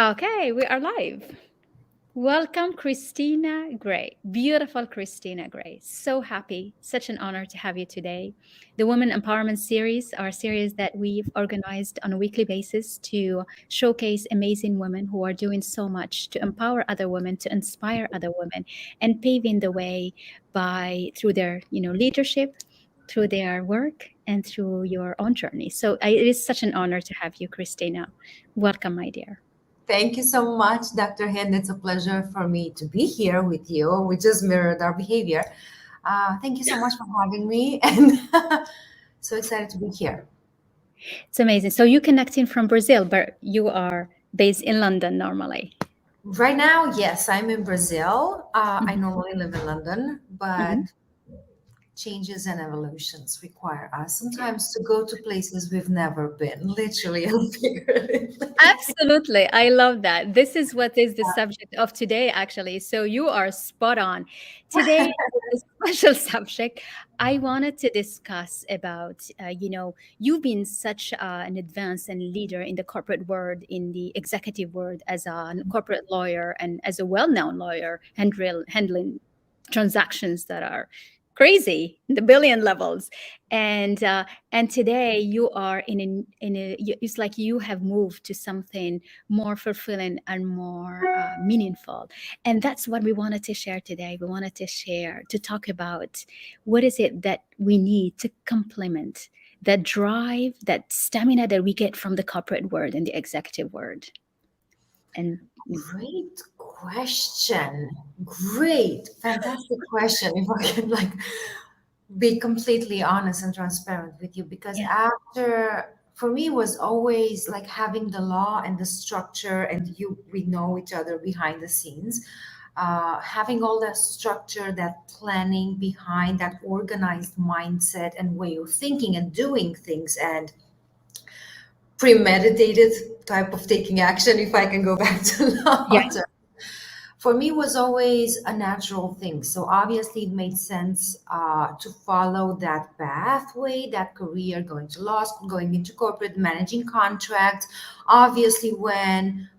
Okay, we are live. Welcome, Christina Gray. Beautiful Christina Gray. So happy. Such an honor to have you today. The Women Empowerment Series are a series that we've organized on a weekly basis to showcase amazing women who are doing so much to empower other women, to inspire other women, and paving the way by through their, leadership, through their work, and through your own journey. So it is such an honor to have you, Christina. Welcome, my dear. Thank you so much, Dr. Hynd. It's a pleasure for me to be here with you. We just mirrored our behavior. Thank you so much for having me, and so excited to be here. It's amazing. So you connecting from Brazil, but you are based in London normally. Right now, yes, I'm in Brazil. I Mhm, normally live in London, but mhm. changes and evolutions require us sometimes to go to places we've never been, literally and figuratively. Absolutely. I love that. This is what is the subject of today, actually. So you are spot on. Today is a special subject. I wanted to discuss about, you've been such an advanced and leader in the corporate world, in the executive world, as a corporate lawyer and as a well-known lawyer, handling transactions that are crazy, the billion levels. And today you are it's like you have moved to something more fulfilling and more meaningful, and that's what we wanted to share today. We wanted to share, to talk about what is it that we need to complement that drive, that stamina that we get from the corporate world and the executive world. And Great question. Great, fantastic question. If I can be completely honest and transparent with you, because yeah, after for me was always like having the law and the structure, and we know each other behind the scenes, having all that structure, that planning behind, that organized mindset and way of thinking and doing things, and premeditated type of taking action, if I can go back to yeah, law, for me was always a natural thing. So obviously it made sense to follow that pathway, that career, going to law school, going into corporate, managing contracts. Obviously, when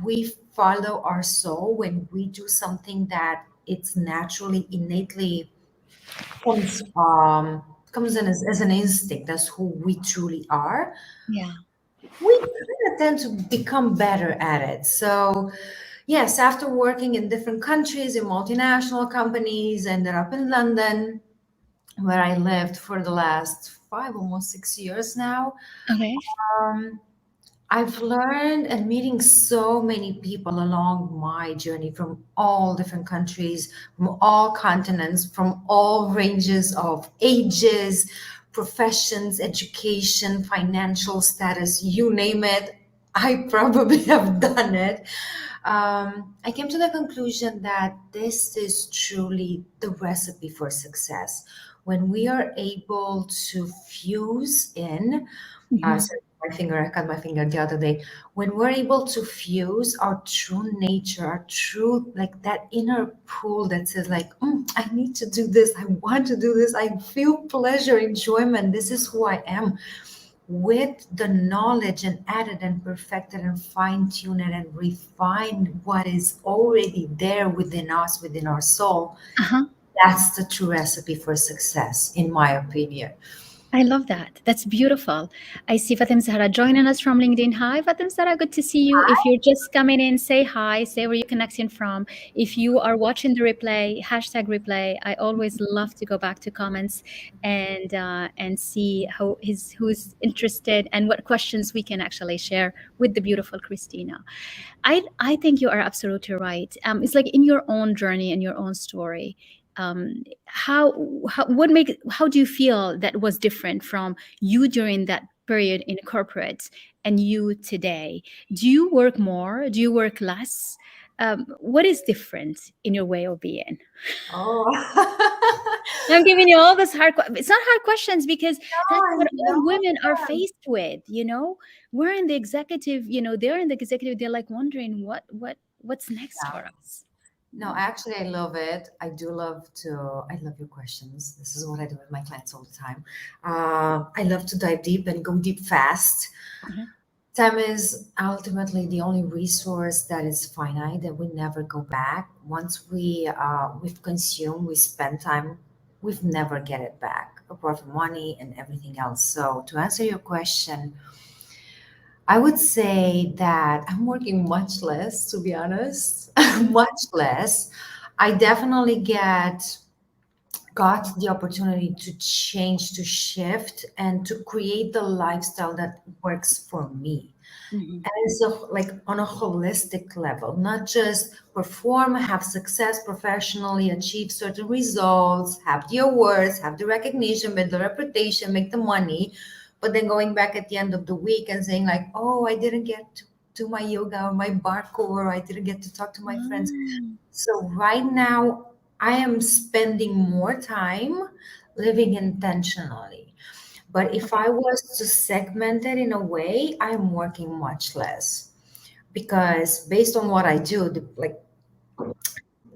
we follow our soul, when we do something that it's naturally, innately comes in as an instinct, that's who we truly are, yeah. we kind of tend to become better at it. So, yes, after working in different countries, in multinational companies, ended up in London, where I lived for the last 5, almost 6 years now. Okay. Um, I've learned and meeting so many people along my journey from all different countries, from all continents, from all ranges of ages, professions, education, financial status, you name it. I probably have done it. I came to the conclusion that this is truly the recipe for success. When we are able to fuse in, Mhm. sorry, my finger, I cut my finger the other day. When we're able to fuse our true nature, our true, like that inner pull that says, like, I need to do this, I want to do this, I feel pleasure, enjoyment, this is who I am, with the knowledge and added and perfected and fine-tuned and refined what is already there within us, within our soul, Uh-huh. that's the true recipe for success, in my opinion. I love that. That's beautiful. I see Fatim Zahra joining us from LinkedIn. Hi, Fatim Zahra. Good to see you. If you're just coming in, say hi, say where you're connecting from. If you are watching the replay, hashtag replay. I always love to go back to comments and see who's interested and what questions we can actually share with the beautiful Christina. I think you are absolutely right. It's like in your own journey and your own story. How do you feel that was different from you during that period in corporate and you today? Do you work more? Do you work less? What is different in your way of being? Oh, I'm giving you all this it's not hard questions because that's I what all know. women are faced with. We're in the executive, they're in the executive, they're like wondering what's next for us. No, actually, I love it. I love your questions. This is what I do with my clients all the time. I love to dive deep and go deep fast. Uh-huh. Time is ultimately the only resource that is finite that we never go back. Once we've consumed, we spend time, we've never get it back, apart from money and everything else. So to answer your question, I would say that I'm working much less, to be honest, Mhm. much less. I definitely got the opportunity to change, to shift, and to create the lifestyle that works for me. Mhm. And so, like on a holistic level, not just perform, have success professionally, achieve certain results, have the awards, have the recognition, build the reputation, make the money, but then going back at the end of the week and saying, like, oh, I didn't get to do my yoga or my parkour, or I didn't get to talk to my friends. Ah, So, right now, I am spending more time living intentionally. But if okay. I was to segment it in a way, I'm working much less because based on what I do, like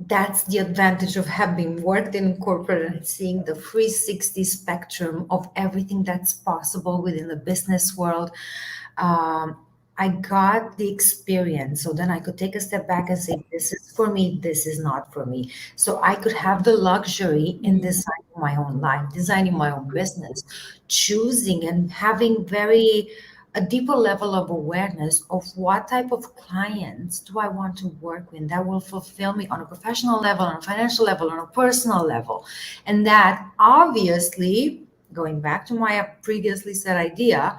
that's the advantage of having worked in corporate and seeing the 360 spectrum of everything that's possible within the business world. um, I got the experience. So then I could take a step back and say, this is for me, this is not for me. So I could have the luxury in Mm. designing my own life, designing my own business, choosing and having very a deeper level of awareness of what type of clients do I want to work with that will fulfill me on a professional level, on a financial level, on a personal level. And that obviously, going back to my previously said idea,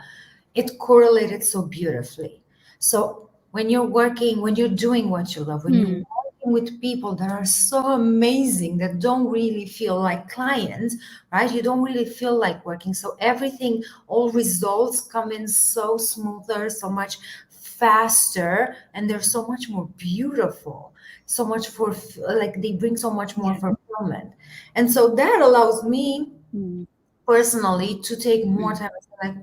it correlated so beautifully. So when you're doing what you love, when you're Mm. working with people that are so amazing that don't really feel like clients, right? You don't really feel like working. So everything, all results come in so smoother, so much faster, and they're so much more beautiful. So much for like they bring so much more Yeah. fulfillment. And so that allows me Mm. personally to take more Mm. time and say like,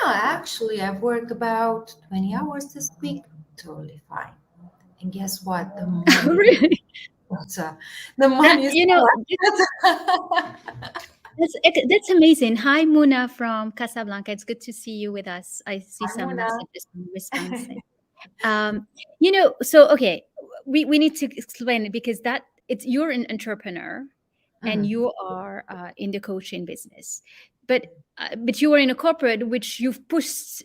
yeah, actually, I've worked about 20 hours this week. Totally fine. And guess what? The money, Really? the That, money is you know, that's amazing. Hi, Muna from Casablanca. It's good to see you with us. I see I'm some gonna. messages from response. So okay, we need to explain it because that it's you're an entrepreneur and Mhm. you are in the coaching business, but you are in a corporate which you've pushed,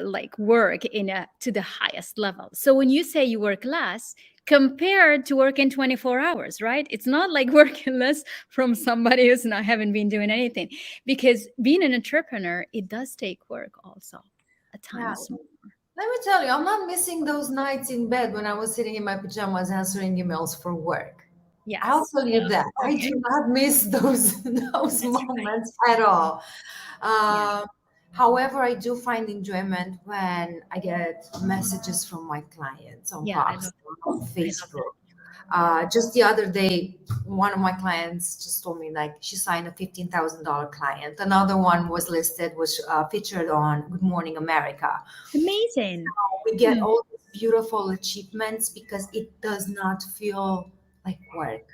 like work in a to the highest level. So when you say you work less compared to working 24 hours, right? It's not like working less from somebody who's not haven't been doing anything, because being an entrepreneur, it does take work also at Yeah. times. Let me tell you, I'm not missing those nights in bed when I was sitting in my pajamas answering emails for work. I'll Yes. tell you that. I Okay. do not miss those those That's right. moments at all. Yeah. Um, However, I do find enjoyment when I get messages from my clients on Yeah. I Vox, love on I love that. Facebook. Just the other day, one of my clients just told me like she signed a $15,000 client. Another one was listed, was featured on Good Morning America. Amazing. We get Hmm. all these beautiful achievements because it does not feel like work.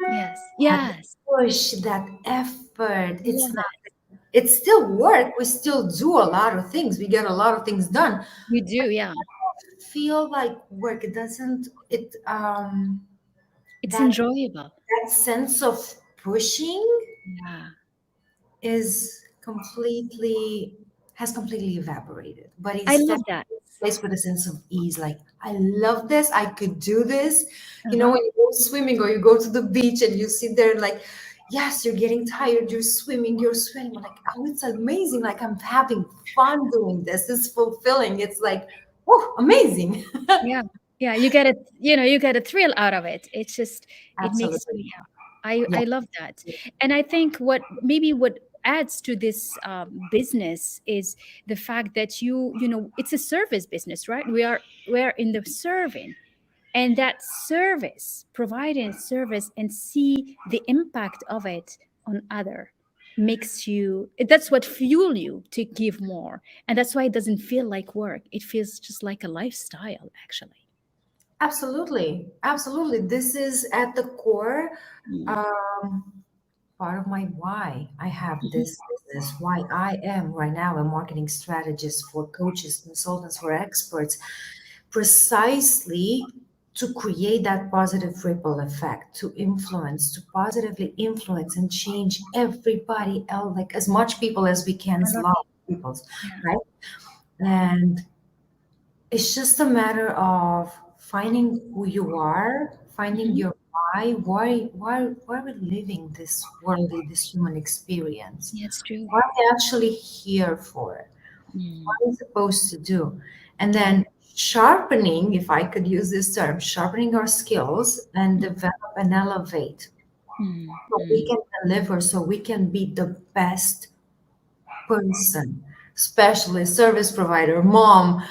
Yes. That Yes. push, that effort, it's Love not, it. it's still work. We still do a lot of things. We get a lot of things done. You do. Yeah. Feel like work. It doesn't, It's that enjoyable. that sense of pushing Yeah. is completely has completely evaporated. But I instead love that. placed with a sense of ease, like I love this, I could do this. You know, Uh-huh. when you go swimming or you go to the beach and you sit there and like, yes, you're getting tired, you're swimming, you're sweating, but like, oh, it's amazing. Like I'm having fun doing this. It's fulfilling. It's like, oh, amazing. Yeah. Yeah. You get a thrill out of it. It's just, it makes Absolutely. you, yeah. I Yeah. love that. And I think what adds to this business is the fact that it's a service business, right? We are in the serving, and that service, providing service and see the impact of it on other, makes you, that's what fuel you to give more. And that's why it doesn't feel like work, it feels just like a lifestyle actually. Absolutely. Absolutely. This is at the core. Mm. Um, part of my why. I have Mhm. this business, why I am right now a marketing strategist for coaches, consultants, for experts, precisely to create that positive ripple effect, to influence, to positively influence and change everybody else, like as much people as we can, I as love lot it. of people, Yeah. right? And it's just a matter of finding who you are, finding Mhm. your why we're living this worldly, this human experience. Yeah, it's true. What are we actually here for? What Mm. are we supposed to do? And then sharpening, if I could use this term, sharpening our skills and develop and elevate Mm. so we Mm. can deliver, so we can be the best person, specialist, service provider, mom,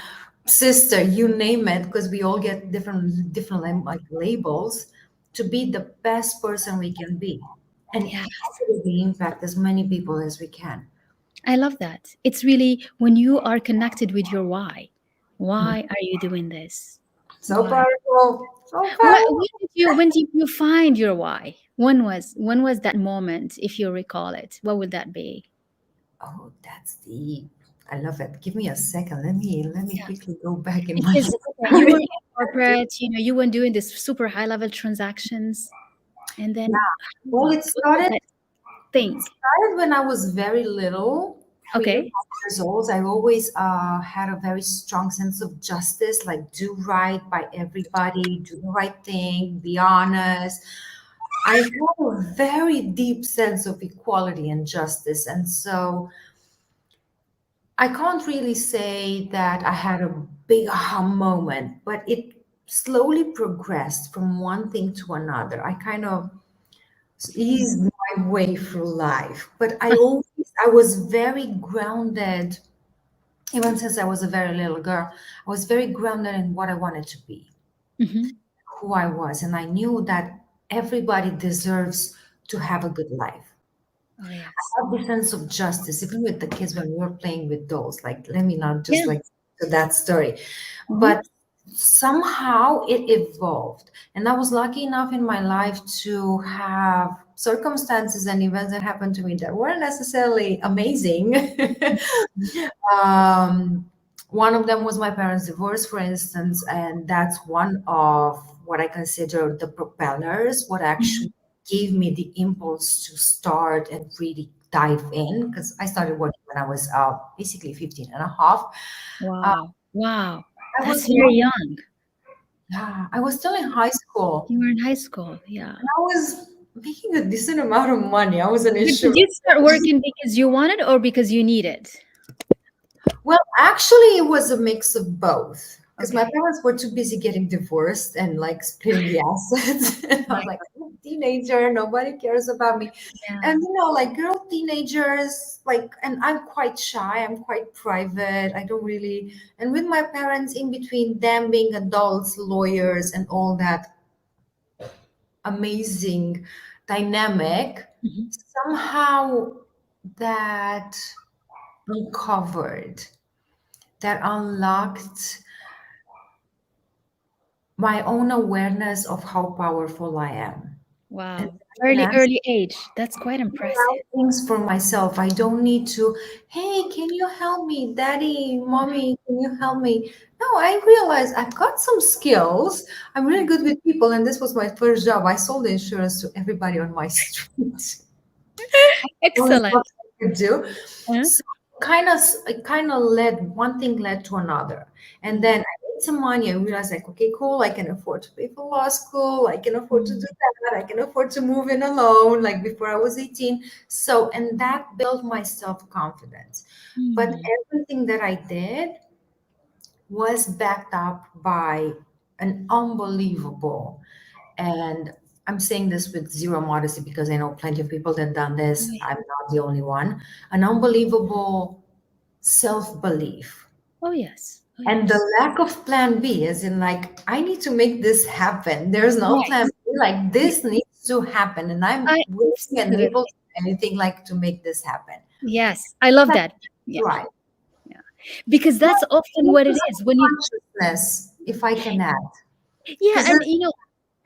sister, you name it, because we all get like labels, to be the best person we can be and Yes. positively impact as many people as we can. I love that. It's really when you are connected with your why. Mm. Why are you doing this? So Why? powerful, so What, powerful. when did you find your why? When was that moment, if you recall it? What would that be? Oh, that's deep. I love it. Give me a second. Let me Yeah. quickly go back in my Because okay, you were story. in corporate, you weren't doing this super high level transactions. And then Well, what was that it thing? started when I was very little, 3 to Okay. 5 years old. I always had a very strong sense of justice, like do right by everybody, do the right thing, be honest. I have a very deep sense of equality and justice. And so I can't really say that I had a big aha moment, but it slowly progressed from one thing to another. I kind of eased my way through life, but I was very grounded, even since I was a very little girl. I was very grounded in what I wanted to be, Hmm. who I was, and I knew that everybody deserves to have a good life. Oh yes. Have the sense of justice, even with the kids when we were playing with dolls. Like, let me not just Yeah. like to that story, Hmm. but somehow it evolved. And I was lucky enough in my life to have circumstances and events that happened to me that weren't necessarily amazing. um, one of them was my parents' divorce, for instance, and that's one of what I consider the propellers, what actually gave me the impulse to start and really dive in, because I started working when I was basically 15 and a half. Uh, Wow. Wow. I That's was very not, young. yeah, I was still in high school. You were in high school. Yeah. And I was making a decent amount of money. I was an But did insurance. you start working because you wanted or because you needed? Well, actually, it was a mix of both. Because my Okay. parents were too busy getting divorced and like splitting the assets. And I was Right. like, I'm a teenager, nobody cares about me. Yeah. And like girl teenagers, like, and I'm quite shy, I'm quite private. I don't really, and with my parents, in between them being adults, lawyers, and all that amazing dynamic, Hmm. somehow that uncovered, that unlocked my own awareness of how powerful I am. And Wow. I can ask Early age. That's quite impressive. things for myself. I don't need to, hey, can you help me? Daddy, mommy, can you help me? No, I realized I've got some skills. I'm really good with people. And this was my first job. I sold insurance to everybody on my street. Was Excellent. what I could do. Huh? So it kind of led one thing led to another. And Mm. then I made some money. I realized like, okay, cool, I can afford to pay for law school. I can afford to do Mm. that. I can afford to move in alone, like before I was 18. So, and that built my self-confidence. But Mm. everything that I did was backed up by an unbelievable, and I'm saying this with zero modesty because I know plenty of people that done Oh, this. yeah. I'm not the only one. An unbelievable self-belief. Oh, yes. Oh, And the yes. lack of plan B, as in like, I need to make this happen. There's no Right. plan B. Like Yeah. this needs to happen. And I'm I willing and able absolutely. to do anything like to make this happen. Yes. I love That's that. Yeah. right. Yeah. Because But that's often what it focus is on when you, consciousness, if I can add. yeah. Because And, there's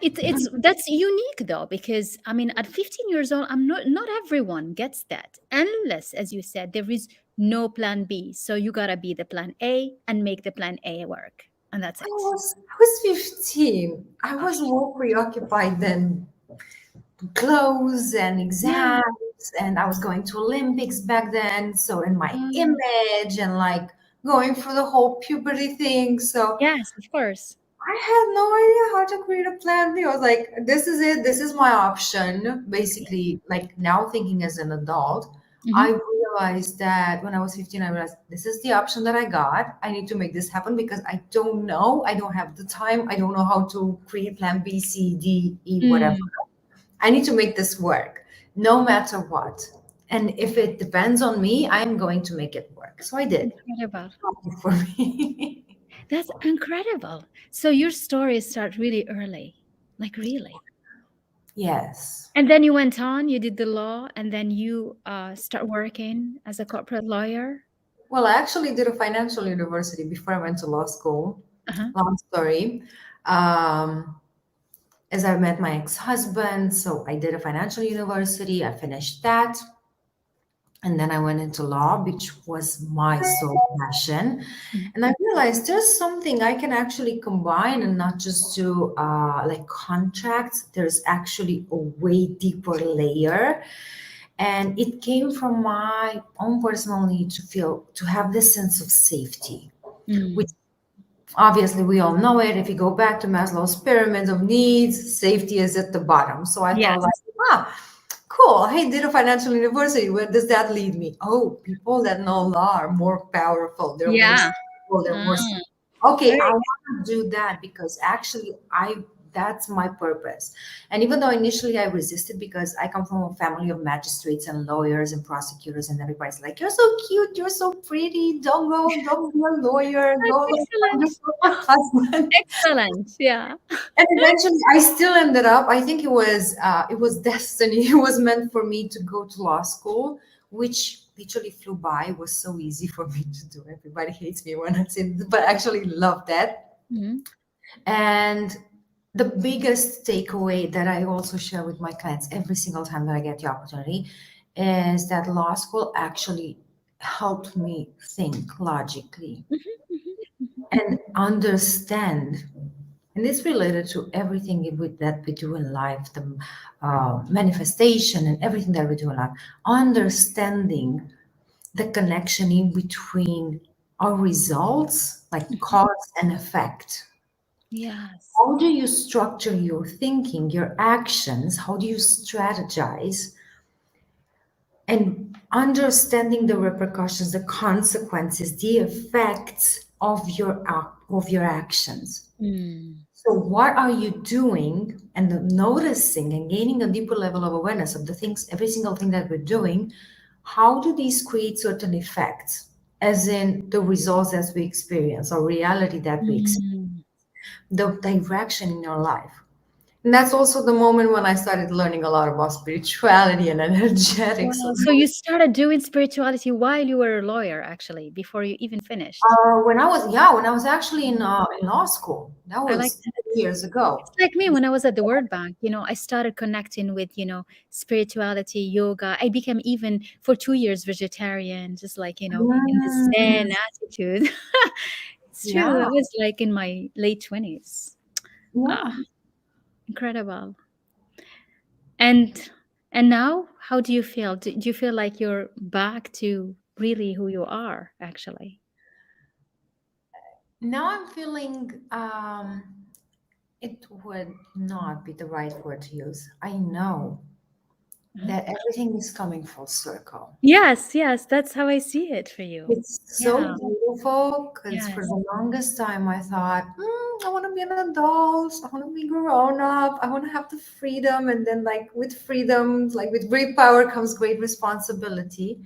It's that's unique though, because I mean at 15 years old, I'm not everyone gets that. Unless, as you said, there is no plan B. So you gotta be the plan A and make the plan A work. And that's it. I was 15. I Ah, was more preoccupied than clothes and yeah. exams, and I was going to Olympics back then. So, in my Mm, image and like going through the whole puberty thing. So, yes, of course. I had no idea how to create a plan B. I was like, this is it. This is my option. Basically, like now thinking as an adult, Hmm. I realized that when I was 15, I realized this is the option that I got. I need to make this happen because I don't know. I don't have the time. I don't know how to create plan B, C, D, E, whatever. Mm, I need to make this work no matter what. And if it depends on me, I'm going to make it work. So I did. incredible. Happy for me. That's incredible. So your stories start really early, like really. Yes. And then you went on, you did the law, and then you start working as a corporate lawyer. Well, I actually did a financial university before I went to law school. Uh-huh. Long story. Um, as I met my ex-husband, so I did a financial university. I finished that. And then I went into law, which was my sole passion. Mhm. And I realized there's something I can actually combine and not just do like contracts. There's actually a way deeper layer. And it came from my own personal need to feel, to have this sense of safety, which Mm. obviously we all know it. If you go back to Maslow's pyramid of needs, safety is at the bottom. So I thought like, Yes. ah, cool. Hey, did a financial university. Where does that lead me? Oh, people that know law are more powerful. They're more Yeah. stable. They're more. Mm. Okay, I Very. want to do that because actually I that's my purpose. And even though initially I resisted because I come from a family of magistrates and lawyers and prosecutors and everybody's like, you're so cute, you're so pretty, don't be a lawyer, That's go like find excellent. yourself a husband. Excellent. Yeah. And eventually, I still ended up. I think it was destiny. It was meant for me to go to law school, which literally flew by. It was so easy for me to do. Everybody hates me when I say, this, but I actually love that. Mhm. And the biggest takeaway that I also share with my clients every single time that I get the opportunity is that law school actually helped me think logically Mhm, mhm, mhm, and understand. And it's related to everything that we do in life, the manifestation and everything that we do in life. Understanding the connection in between our results, like mhm. cause and effect. Yes. How do you structure your thinking, your actions? How do you strategize? And understanding the repercussions, the consequences, the effects of your actions. Mm. So, what are you doing and noticing and gaining a deeper level of awareness of the things, every single thing that we're doing? How do these create certain effects, as in the results that we experience or reality that we experience, Mm. the direction in your life? And that's also the moment when I started learning a lot about spirituality and energetics. Wow. So you started doing spirituality while you were a lawyer, actually, before you even finished. When I was actually in law school, that I like was that. 2 years ago. It's like me when I was at the World Bank, I started connecting with, spirituality, yoga. I became even for 2 years vegetarian, just like, in the Zen Mm, attitude. It's true. yeah, I was like in my late 20s. Ah, yeah. incredible. And and now, how do you feel? Do you feel like you're back to really who you are, actually? Now I'm feeling it would not be the right word to use. I know Uh-huh. that everything is coming full circle. Yes, yes, that's how I see it for you. It's so Yeah, beautiful because for yes. the longest time I thought, I want to be an adult, I want to be grown up, I want to have the freedom. And then, like, with freedom, like with great power comes great responsibility.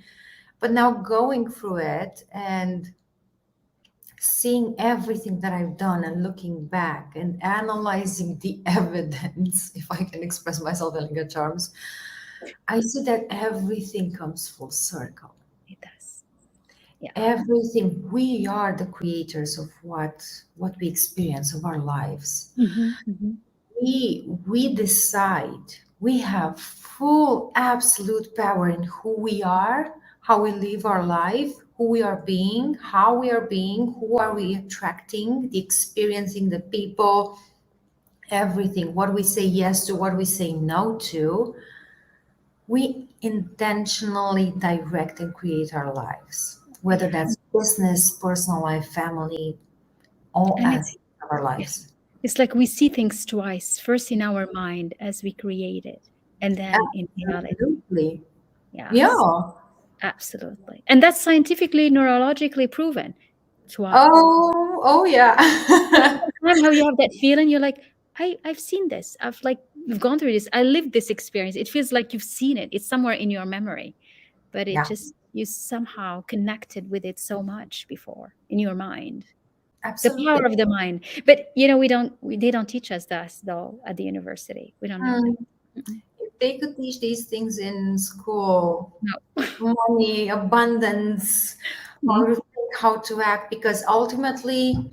But now going through it and seeing everything that I've done and looking back and analyzing the evidence, if I can express myself in good terms, I see that everything comes full circle. It does. Yeah. Everything, we are the creators of what we experience of our lives. Mhm, mhm. we decide. We have full absolute power in who we are, how we live our life, who we are being, how we are being, who are we attracting, the experiencing, the people, everything, what we say yes to, what we say no to. We intentionally direct and create our lives, whether Yeah. that's business, personal life, family, all And aspects of our it's lives. it's like we see things twice, first in our mind as we create it, and then in reality. Absolutely. Yes, Yeah. absolutely. And that's scientifically, neurologically proven twice. Oh, yeah. Time how you have that feeling, you're like, I've seen this. I've like you've gone through this. I lived this experience. It feels like you've seen it. It's somewhere in your memory, but it Yeah, just you somehow connected with it so much before in your mind. The absolutely. power of the mind. But they don't teach us that though at the university. We don't know Mm, that. Mm-mm. if they could teach these things in school, No. money, abundance, how Mm. to think, how to act, because ultimately,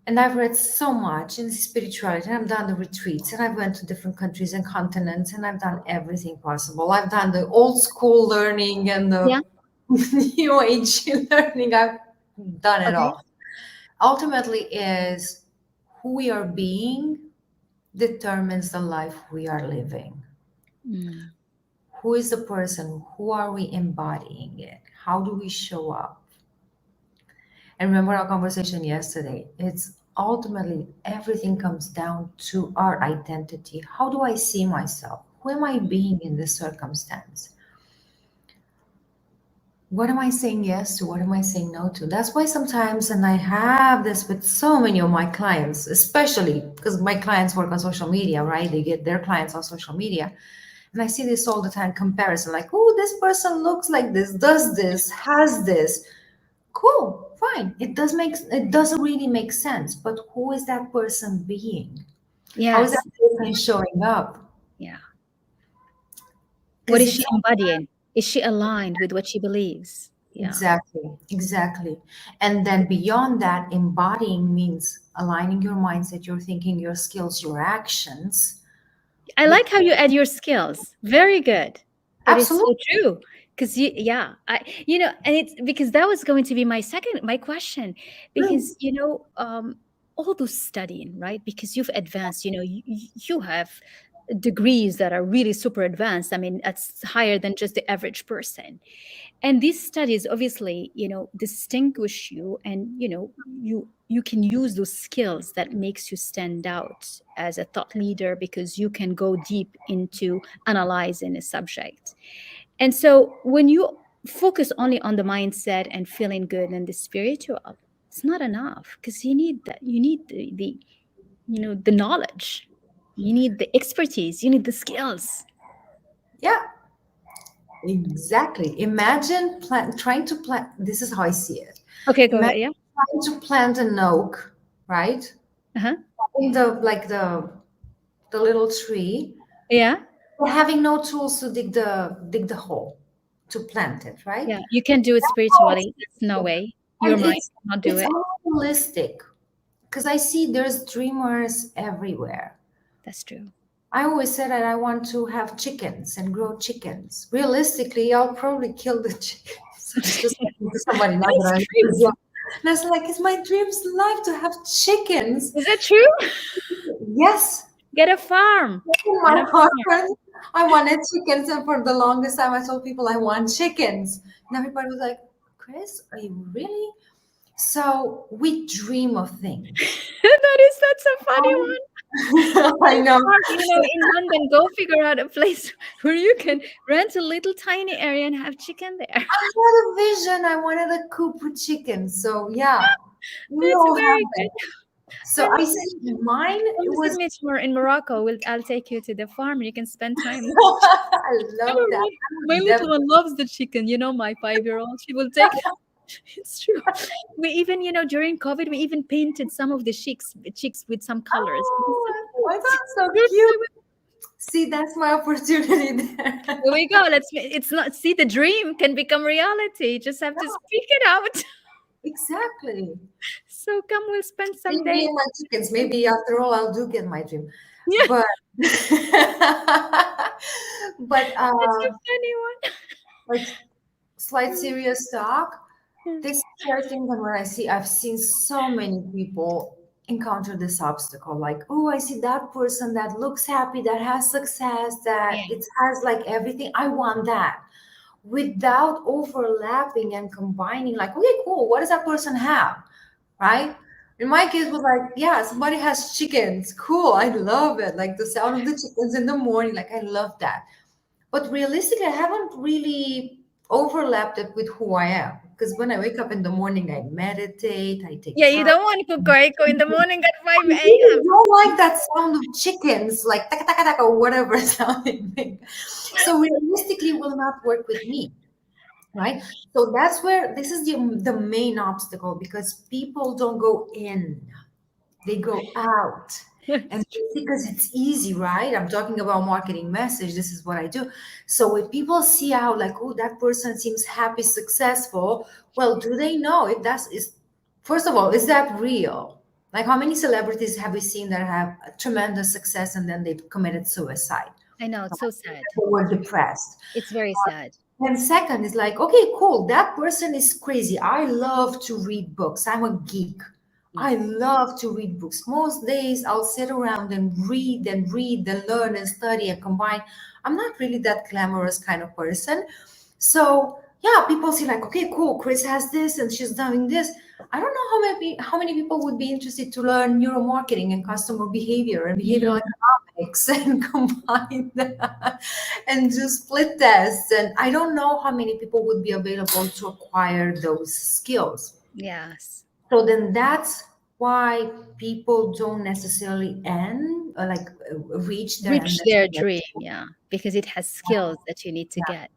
and I've read so much in spirituality, and I've done the retreats, and I've went to different countries and continents, and I've done everything possible. I've done the old school learning and Yeah. the new age learning. I've done it Okay. all. Ultimately, is who we are being determines the life we are living. Mm. Who is the person? Who are we embodying it? How do we show up? And remember our conversation yesterday. It's ultimately everything comes down to our identity. How do I see myself? Who am I being in this circumstance? What am I saying yes to? What am I saying no to? That's why sometimes, and I have this with so many of my clients, especially because my clients work on social media, right? They get their clients on social media. And I see this all the time comparison like, oh, this person looks like this, does this, has this. Cool, fine. It doesn't really make sense. But who is that person being? How is that Yes. person showing up? Yeah. What Because is she it's embodying? Is she aligned with what she believes? Yeah. exactly. And then beyond that, embodying means aligning your mindset, your thinking, your skills, your actions I with like how you add your skills. Very good. It is so absolutely. true. Because yeah, and it's because that was going to be my question. Mm, Because, all those studying, right? Because you've advanced, you have degrees that are really super advanced. I mean, that's higher than just the average person. And these studies obviously distinguish you, and you can use those skills that makes you stand out as a thought leader because you can go deep into analyzing a subject. And so when you focus only on the mindset and feeling good and the spiritual, it's not enough, because you need that, you need the knowledge, you need the expertise, you need the skills. yeah, exactly. Imagine trying to plant. This is how I see it. Okay, go Imagine ahead. Yeah. trying to plant an oak, right? Uh-huh. In the little tree, Yeah. but having no tools to dig the hole to plant it, right? Yeah, you can do it spiritually. There's no way. Your And mind cannot do it's it. unrealistic because I see there's dreamers everywhere. That's true. I always said that I want to have chickens and grow chickens. Realistically, I'll probably kill the chickens. I was just talking to somebody now that That's I true. was young. And I was like, it's my dream's life to have chickens. Is that true? Yes, Get a farm. in Get my a heart, farm. I wanted chickens, and for the longest time, I told people I want chickens, and everybody was like, "Chris, are you really?" So we dream of things. That's a funny one. I One know. farm, in London, go figure out a place where you can rent a little tiny area and have chicken there. I had a vision. I wanted a coop with chickens. So yeah, we That's all very have good. that. I So I love see it. mine. It Come visit was. me tomorrow in Morocco. I'll take you to the farm. You can spend time. I love that. My I little would one loves the chicken. My 5-year-old. She will take. It's true. We even, during COVID, we even painted some of the chicks with some colors because it's Oh, so I cute. thought so We'll cute. play with. See, that's my opportunity there. Here we go. It's not, see, the dream can become reality. You just have to speak it out. Exactly. So come, we'll spend some Me days. and my chickens. Maybe after all, I'll do get my dream. Yeah, But but that's a funny like slight one. serious talk. Mm. This scary thing that when I've seen so many people encounter this obstacle. Like, oh, I see that person that looks happy, that has success, that Yeah, it has like everything. I want that without overlapping and combining. Like, okay, cool. What does that person have? Right? In my case was like, yeah, somebody has chickens. Cool. I love it. Like the sound of the chickens in the morning. Like I love that. But realistically, I haven't really overlapped it with who I am. Because when I wake up in the morning, I meditate, I take yeah. You time. don't want to cook in the morning at I 5 a.m. really don't like that sound of chickens, like taka taka taka or whatever sound it makes. So realistically, will not work with me, right? So that's where this is the main obstacle because people don't go in, they go out. And That's true. because it's easy, right? I'm talking about marketing message. This is what I do. So when people see how like, oh, that person seems happy, successful, well, do they know if that's is first of all, is that real? Like how many celebrities have we seen that have a tremendous success and then they've committed suicide? I know, it's so sad. They were It's very, depressed. it's very sad. And second is like, okay, cool. That person is crazy. I love to read books. I'm a geek. I Yeah. love to read books. Most days I'll sit around and read and learn and study and combine. I'm not really that glamorous kind of person. So yeah, people see like, okay, cool. Chris has this and she's doing this. I don't know how many people would be interested to learn neuromarketing and customer behavior and behavioral Mm, economics and combine that and do split tests. And I don't know how many people would be available to acquire those skills. yes. So then that's why people don't necessarily end or like reach their end Reach their destination. dream, yeah, because it has skills that you need to Yeah, get.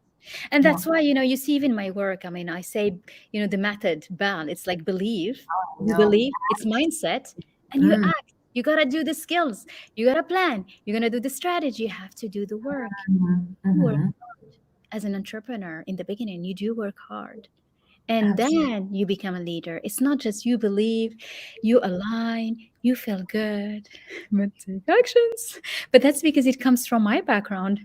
And yeah, that's why, you see even my work, I mean, I say, the method, BAL, it's like believe, I you know. believe, it's mindset, and you Mm, act. You got to do the skills. You got to plan. You're going to do the strategy. You have to do the work. mhm, You work mhm. as an entrepreneur in the beginning. You do work hard. And Absolutely. then you become a leader. It's not just you believe, you align, you feel good, but take actions. But that's because it comes from my background,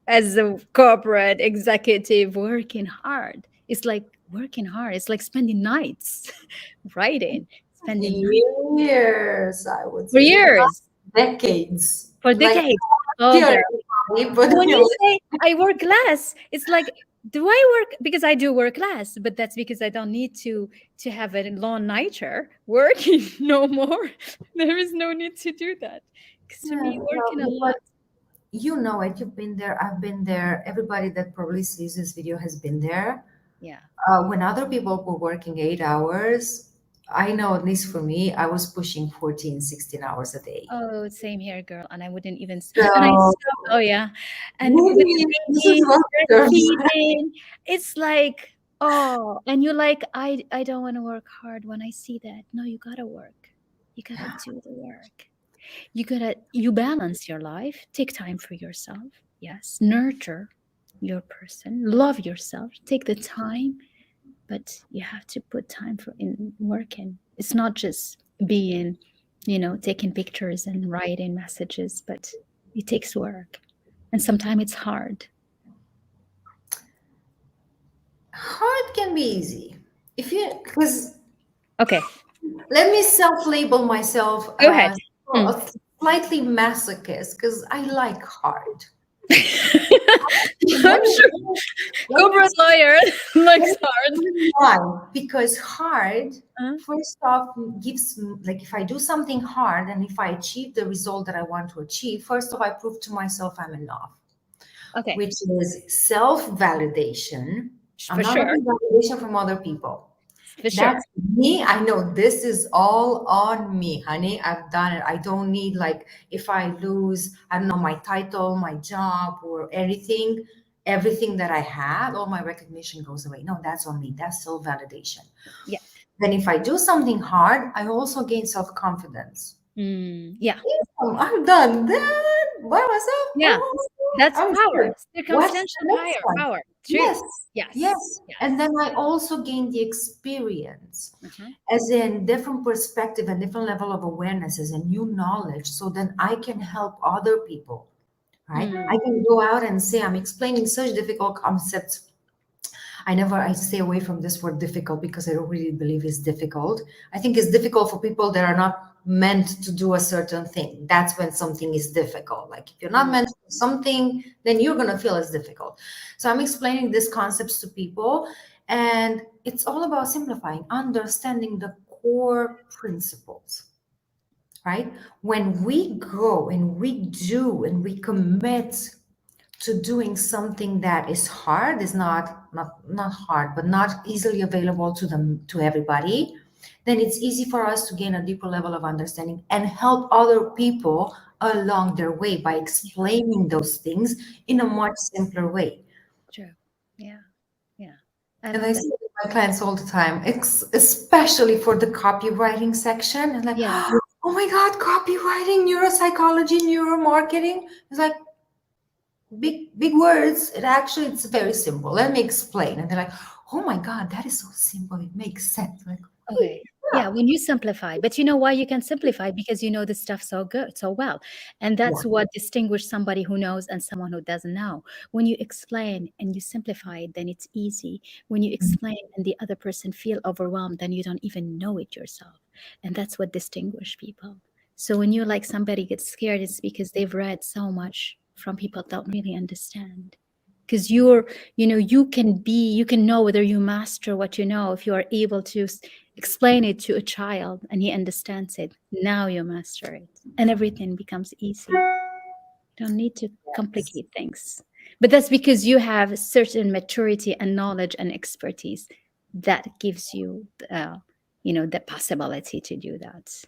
as a corporate executive working hard. It's like working hard. It's like spending nights writing, spending nights Years, I would for say, if not years, decades. for Like, decades. kill Oh, girl. everybody, but When you really, say I work less, it's like, do I work because I do work less? But that's because I don't need to have a long nighter working no more. There is no need to do that. Because for yeah, me, working a no, but lot. you know it. You've been there. I've been there. Everybody that probably sees this video has been there. Yeah. When other people were working 8 hours, I know at least for me, I was pushing 14, 16 hours a day. Oh, same here, girl. And I wouldn't even when I So stop. Oh yeah, and the really, this is baby what breastfeeding. It's like, oh, and you're like, I don't want to work hard. When I see that, no, you gotta work. You gotta do the work. You balance your life, take time for yourself. Yes, nurture your person, love yourself, take the time, but you have to put time for in working. It's not just being, taking pictures and writing messages, but it takes work, and sometimes it's hard. hard can be easy. If you, because Okay, let me self-label myself go ahead. as Mm. a slightly masochist because I like hard. Let I'm me, sure let me, corporate lawyer let looks me hard. tell you why. Because hard, Huh? first off, gives like if I do something hard and if I achieve the result that I want to achieve, first off, I prove to myself I'm enough, Okay, which is self-validation. I'm for not sure, looking validation from other people. for sure. That's me. I know this is all on me, honey. I've done it. I don't need like if I lose, I don't know, my title, my job, or anything, everything that I had, all my recognition goes away. No, that's on me. That's self-validation. Yeah. Then if I do something hard, I also gain self-confidence. Yeah. I've done that by myself. Yeah. Oh, That's I'm power. good. What's Circumstantial the next one? power. True. Yes, Yes. yes. And Yes. then I also gained the experience, Uh-huh. as in different perspective and different level of awarenesses and new knowledge. So then I can help other people, right? I Mm. can go out and say, I'm explaining such difficult concepts. I stay away from this word difficult because I don't really believe it's difficult. I think it's difficult for people that are not meant to do a certain thing. That's when something is difficult. Like if you're not Mm. meant to do something, then you're going to feel it's difficult. So I'm explaining these concepts to people, and it's all about simplifying, understanding the core principles, right? When we go and we do and we commit to doing something that is hard, is not hard, but not easily available to them, to everybody, then it's easy for us to gain a deeper level of understanding and help other people along their way by Yeah. explaining those things in a much simpler way. True. Yeah. Yeah. I And love I that. see it with my clients all the time, especially for the copywriting section. And like, Yeah. oh my God, copywriting, neuropsychology, neuromarketing. It's like, big words. It's very simple. Let me explain. And they're like, oh my God, that is so simple, it makes sense. Like, oh Okay. Yeah, when you simplify, but you know why you can simplify? Because you know the stuff so good, so well. And yeah. that's what distinguishes somebody who knows and someone who doesn't know. When you explain and you simplify it, then it's easy. When you explain and the other person feel overwhelmed, then you don't even know it yourself. And that's what distinguishes people. So when you like somebody gets scared, it's because they've read so much from people that don't really understand. Because you can know whether you master what you know if you are able to explain it to a child and he understands it. Now you master it and everything becomes easy. You don't need to complicate things. But that's because you have a certain maturity and knowledge and expertise that gives you, the possibility to do that.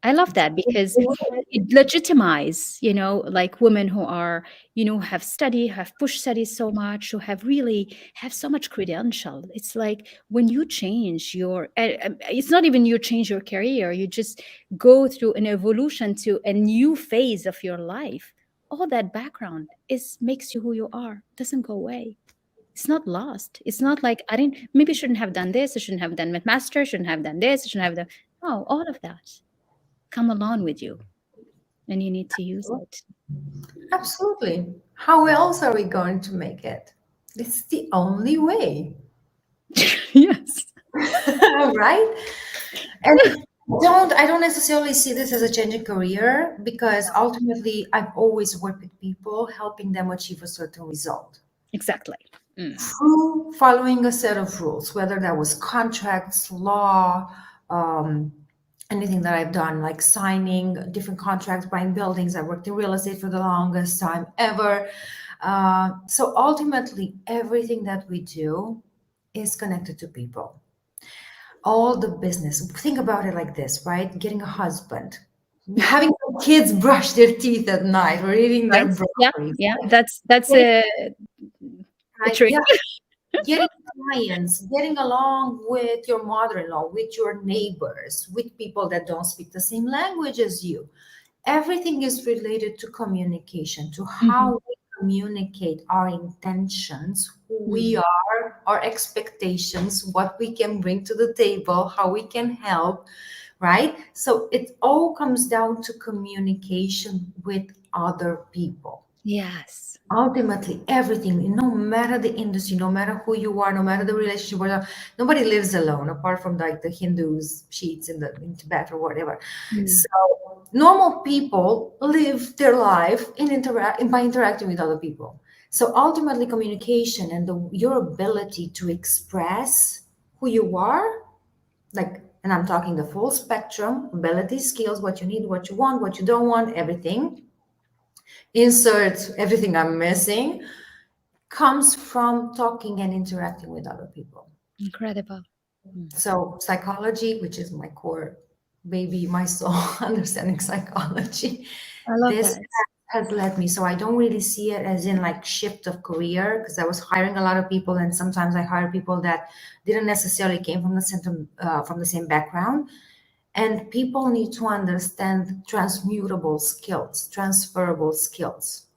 I love that because it legitimize, like women who are, have studied, have pushed studies so much, who have really have so much credential. It's like when you change it's not even you change your career, you just go through an evolution to a new phase of your life. All that background is makes you who you are, doesn't go away. It's not lost. It's not like I didn't maybe shouldn't have done this, I shouldn't have done with master, shouldn't have done this, I shouldn't have done. No, all of that come along with you and you need to use it. Absolutely. How else are we going to make it? It's the only way. Yes. Right? And I don't necessarily see this as a change in career, because ultimately I've always worked with people, helping them achieve a certain result Exactly. Mm. through following a set of rules, whether that was contracts, law, um, anything that I've done, like signing different contracts, buying buildings. I worked in real estate for the longest time ever. So ultimately, everything that we do is connected to people. All the business. Think about it like this, right? Getting a husband, having kids brush their teeth at night, or eating their Right? Yeah. broccoli. Yeah. That's Getting, a right? trick. Yeah, getting clients, getting along with your mother-in-law, with your neighbors, with people that don't speak the same language as you. Everything is related to communication, to Mhm. how we communicate our intentions, who we Mm. are, our expectations, what we can bring to the table, how we can help, right? So it all comes down to communication with other people. Yes. Ultimately, everything, no matter the industry, no matter who you are, no matter the relationship, whatever, nobody lives alone apart from like the Hindus, Shiites in Tibet or whatever. Mm. So normal people live their life by interacting with other people. So ultimately, communication and your ability to express who you are, like, and I'm talking the full spectrum, ability, skills, what you need, what you want, what you don't want, everything. Insert everything I'm missing, comes from talking and interacting with other people. Incredible. Mm. So psychology, which is my core baby, my soul, understanding psychology, I love this that. has led me. So I don't really see it as in like shift of career, because I was hiring a lot of people, and sometimes I hire people that didn't necessarily came from the same background. And people need to understand transmutable skills, transferable skills.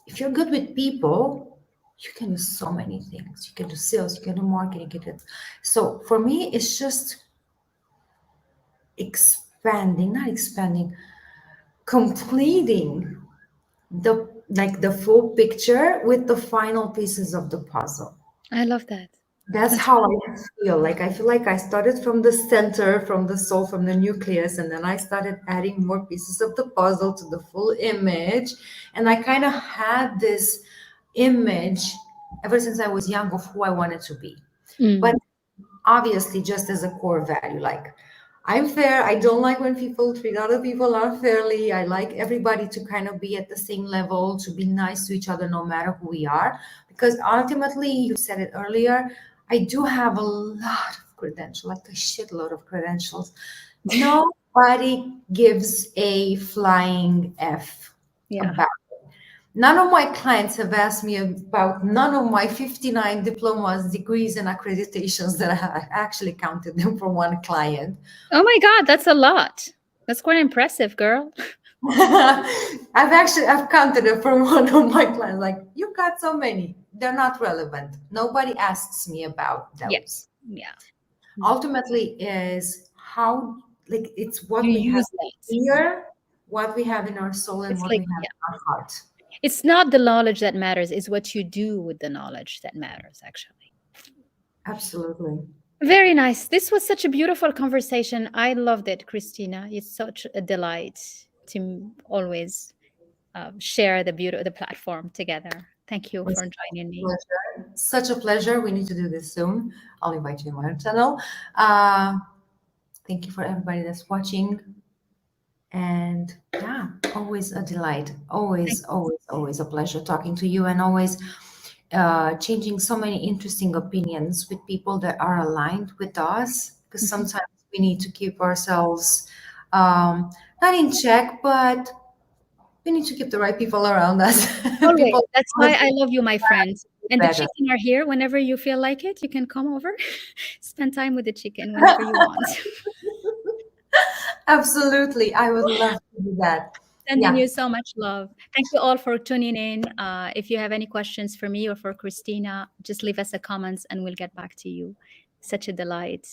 If you're good with people, You can do so many things. You can do sales, you can do marketing, you can do... So for me, it's just expanding, not expanding, completing the full picture with the final pieces of the puzzle. I love that. That's That's how really I feel. Like I feel like I started from the center, from the soul, from the nucleus, and then I started adding more pieces of the puzzle to the full image. And I kind of had this image ever since I was young of who I wanted to be. But mm, obviously just as a core value, like I'm fair. I don't like when people treat other people unfairly. I like everybody to kind of be at the same level, to be nice to each other no matter who we are, because ultimately, you said it earlier, I do have a lot of credentials, like a shitload of credentials. Nobody gives a flying F yeah. about... None of my clients have asked me about none of my 59 diplomas, degrees, and accreditations that I actually counted them for one client. Oh my God, that's a lot. That's quite impressive, girl. I've counted it for one of my clients. Like, you got so many. They're not relevant. Nobody asks me about Yeah. those. Yeah. Mm. Ultimately is how, like, it's You what we have use that. here, what we have in our soul, and It's what we like, have yeah. in our heart. It's not the knowledge that matters, it's what you do with the knowledge that matters, actually. Absolutely. Very nice. This was such a beautiful conversation. I loved it, Christina. It's such a delight to always share the beauty of the platform together. Thank you Was for joining me. pleasure. Such a pleasure. We need to do this soon. I'll invite you in my channel. Uh, Thank you for everybody that's watching. And yeah, always a delight. Thank Always, always, always a pleasure talking to you, and always changing so many interesting opinions with people that are aligned with us. Because Mhm. sometimes we need to keep ourselves not in check, but we need to keep the right people around us. Always. People That's that why I love you, my friend. do And the better. chicken are here whenever you feel like it. You can come over, spend time with the chicken whenever you want. Absolutely. I would love to do that. Sending Yeah. you so much love. Thank you all for tuning in. If you have any questions for me or for Christina, just leave us a comments and we'll get back to you. Such a delight.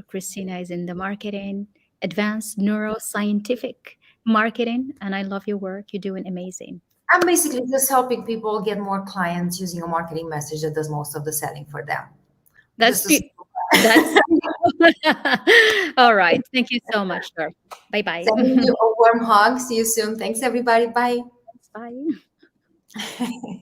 Christina is in the marketing, advanced neuroscientific marketing, and I love your work. You're doing amazing. I'm basically just helping people get more clients using a marketing message that does most of the selling for them. That's Just a be- simple... that's all right. Thank you so much, sir. Bye bye. Sending you a warm hug. See you soon. Thanks, everybody. Bye. Bye.